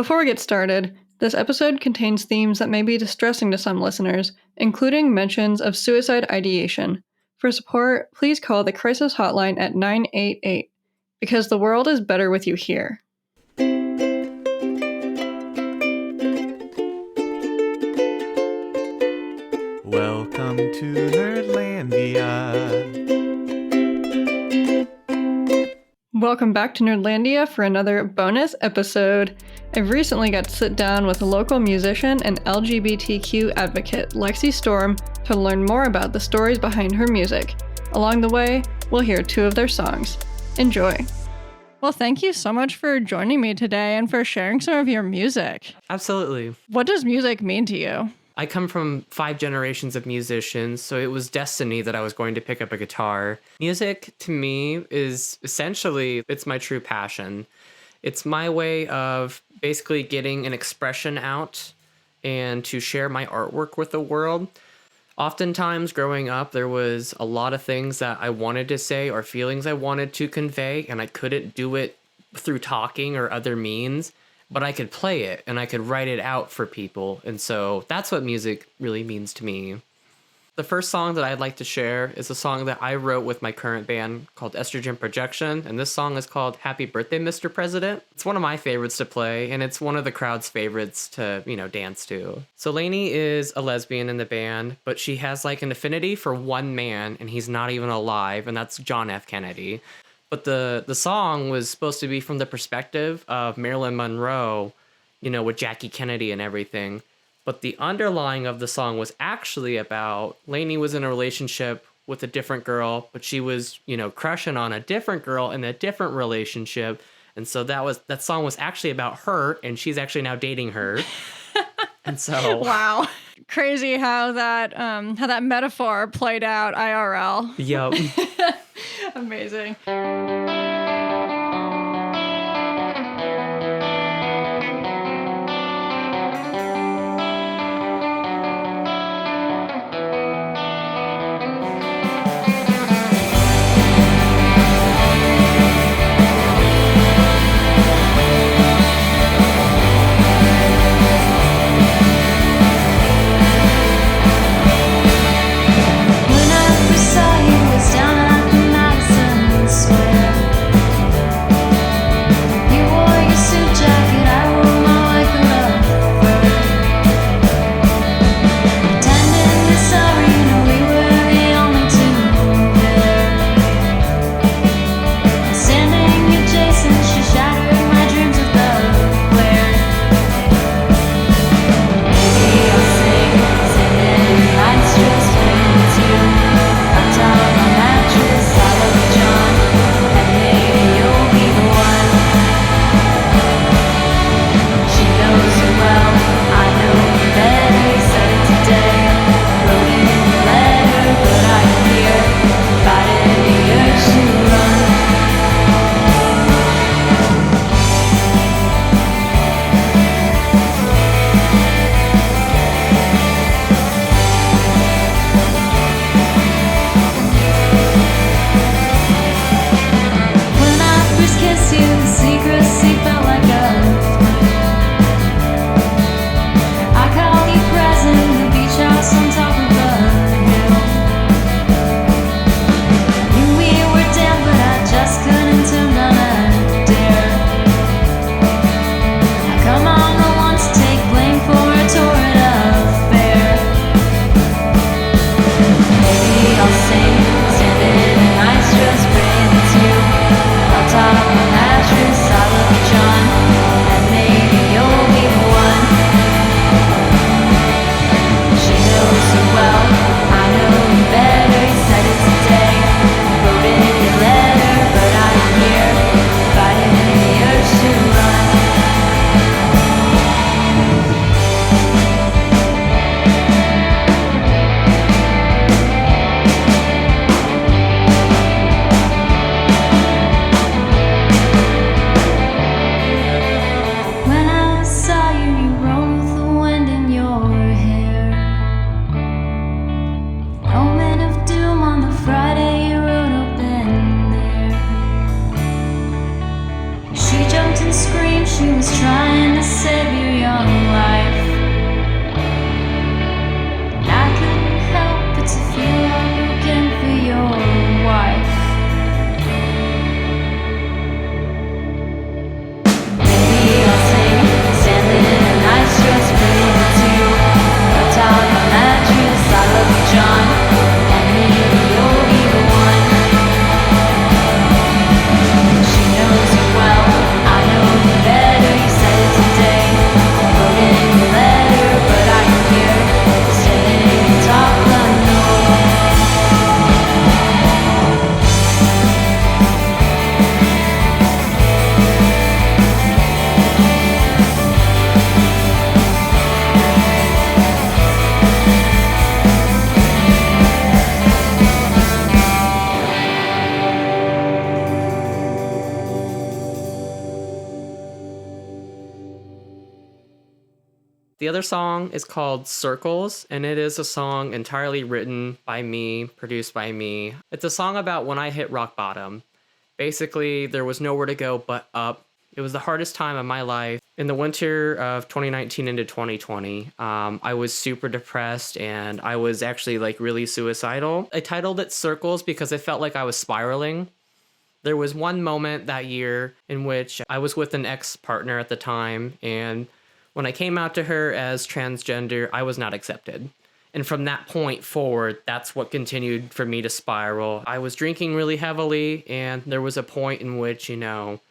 Before we get started, this episode contains themes that may be distressing to some listeners, including mentions of suicide ideation. For support, please call the crisis hotline at 988, because the world is better with you here. Welcome to Nerdlandia. Welcome back to Nerdlandia for another bonus episode. I've recently got to sit down with a local musician and LGBTQ advocate, Lexi Storm, to learn more about the stories behind her music. Along the way, we'll hear 2 of their songs. Enjoy. Well, thank you so much for joining me today and for sharing some of your music. Absolutely. What does music mean to you? I come from 5 generations of musicians, so it was destiny that I was going to pick up a guitar. Music, to me, is essentially, it's my true passion. It's my way of basically getting an expression out and to share my artwork with the world. Oftentimes, growing up, there was a lot of things that I wanted to say or feelings I wanted to convey, and I couldn't do it through talking or other means. But I could play it and I could write it out for people. And so that's what music really means to me. The first song that I'd like to share is a song that I wrote with my current band called Estrogen Projection. And this song is called Happy Birthday, Mr. President. It's one of my favorites to play, and it's one of the crowd's favorites to, dance to. So Lainey is a lesbian in the band, but she has like an affinity for one man, and he's not even alive, and that's John F. Kennedy. But the song was supposed to be from the perspective of Marilyn Monroe, with Jackie Kennedy and everything. But the underlying of the song was actually about Lainey was in a relationship with a different girl, but she was, crushing on a different girl in a different relationship. And so that song was actually about her, and she's actually now dating her. And so wow. Crazy how that metaphor played out IRL. Yep. Amazing. When I first saw you was down at Madison Square. The other song is called Circles, and it is a song entirely written by me, produced by me. It's a song about when I hit rock bottom. Basically, there was nowhere to go but up. It was the hardest time of my life. In the winter of 2019 into 2020, I was super depressed and I was actually like really suicidal. I titled it Circles because I felt like I was spiraling. There was one moment that year in which I was with an ex-partner at the time, and when I came out to her as transgender, I was not accepted. And from that point forward, that's what continued for me to spiral. I was drinking really heavily, and there was a point in which,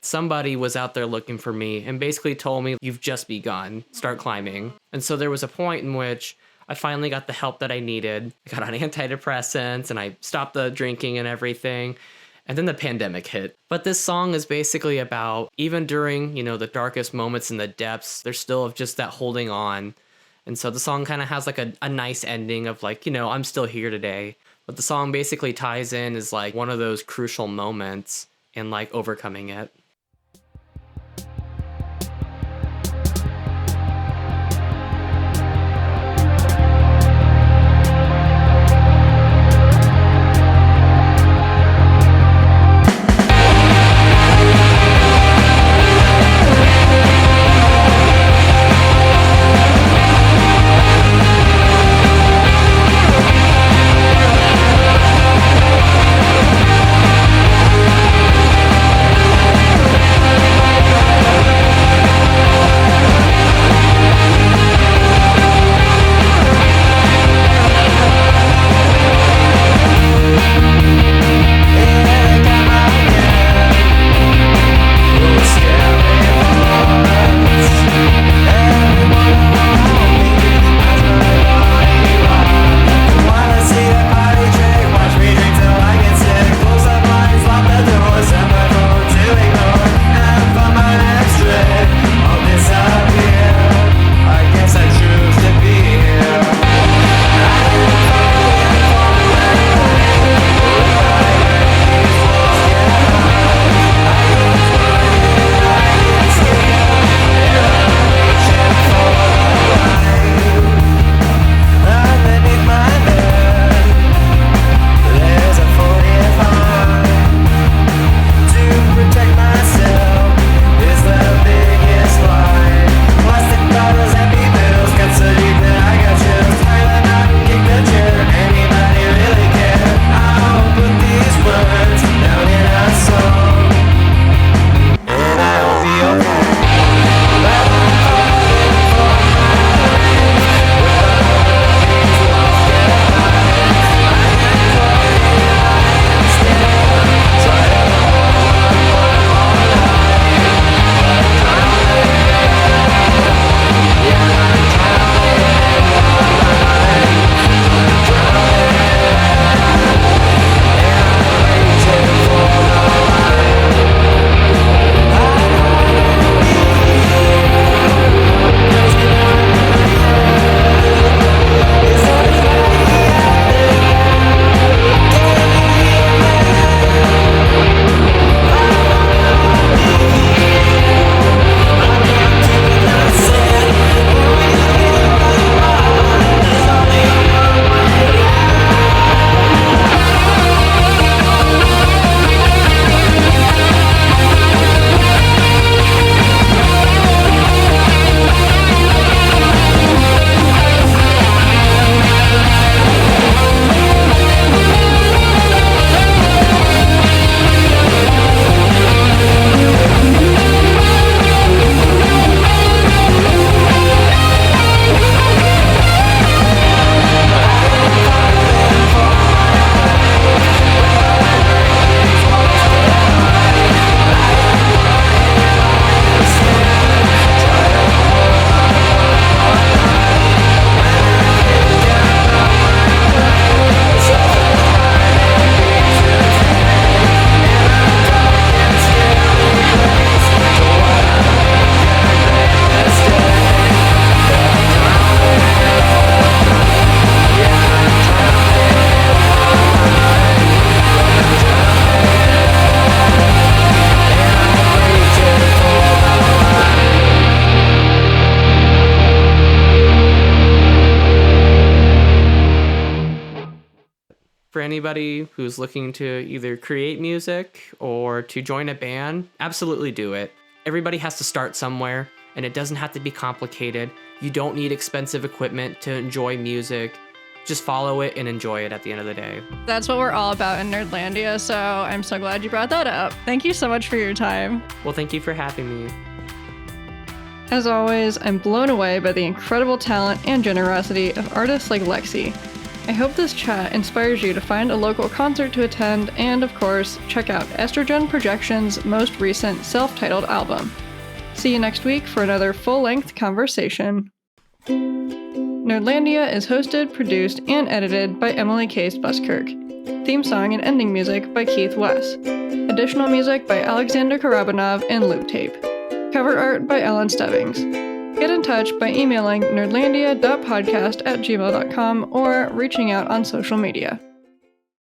somebody was out there looking for me and basically told me, "You've just begun, start climbing." And so there was a point in which I finally got the help that I needed. I got on antidepressants and I stopped the drinking and everything. And then the pandemic hit. But this song is basically about, even during, the darkest moments in the depths, there's still just that holding on. And so the song kind of has like a nice ending of like, I'm still here today. But the song basically ties in as like one of those crucial moments and like overcoming it. anybody who's looking to either create music or to join a band, absolutely do it. Everybody has to start somewhere, and it doesn't have to be complicated. You don't need expensive equipment to enjoy music. Just follow it and enjoy it at the end of the day. That's what we're all about in Nerdlandia, so I'm so glad you brought that up. Thank you so much for your time. Well, thank you for having me. As always, I'm blown away by the incredible talent and generosity of artists like Lexi. I hope this chat inspires you to find a local concert to attend and, of course, check out Estrogen Projection's most recent self-titled album. See you next week for another full-length conversation. Nerdlandia is hosted, produced, and edited by Emily Case Buskirk. Theme song and ending music by Keith West. Additional music by Alexander Karabanov and Loop Tape. Cover art by Ellen Stebbings. Get in touch by emailing nerdlandia.podcast@gmail.com or reaching out on social media.